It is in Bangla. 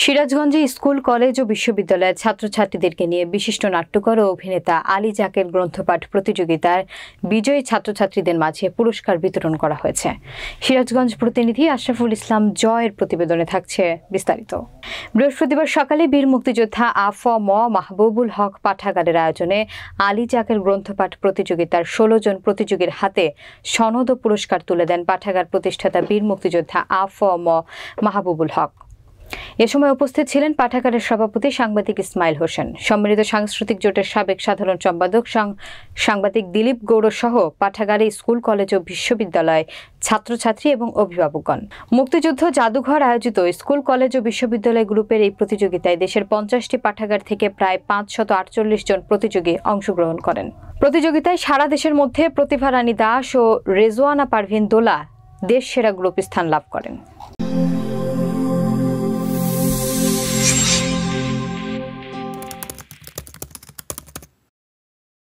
সিরাজগঞ্জে স্কুল, কলেজ ও বিশ্ববিদ্যালয়ের ছাত্রছাত্রীদেরকে নিয়ে বিশিষ্ট নাট্যকার ও অভিনেতা আলী জাকের গ্রন্থপাঠ প্রতিযোগিতার বিজয়ী ছাত্রছাত্রীদের মাঝে পুরস্কার বিতরণ করা হয়েছে। সিরাজগঞ্জ প্রতিনিধি আশরাফুল ইসলাম জয়ের প্রতিবেদনে থাকছে বিস্তারিত। বৃহস্পতিবার সকালে বীর মুক্তিযোদ্ধা আ.ফ.ম. মাহবুবুল হক পাঠাগারের আয়োজনে আলী জাকের গ্রন্থপাঠ প্রতিযোগিতার ১৬ জন প্রতিযোগীর হাতে সনদ ও পুরস্কার তুলে দেন পাঠাগার প্রতিষ্ঠাতা বীর মুক্তিযোদ্ধা আ.ফ.ম. মাহবুবুল হক। এ সময় উপস্থিত ছিলেন পাঠাগারের সভাপতি সাংবাদিক ইসমাইল হোসেন, সম্মিলিত সাংস্কৃতিক জোটের সাবেক সাধারণ সম্পাদক সাংবাদিক দিলীপ গৌড় সহ পাঠাগারে স্কুল, কলেজ ও বিশ্ববিদ্যালয় ছাত্রছাত্রী এবং অভিভাবকগণ। মুক্তিযুদ্ধ জাদুঘর আয়োজিত স্কুল, কলেজ ও বিশ্ববিদ্যালয় গ্রুপের এই প্রতিযোগিতায় দেশের ৫০টি পাঠাগার থেকে প্রায় ৫৪৮ জন প্রতিযোগী অংশগ্রহণ করেন। প্রতিযোগিতায় সারা দেশের মধ্যে প্রতিভা রানী দাস ও রেজওয়ানা পারভিন দোলা দেশ সেরা গ্রুপ স্থান লাভ করেন।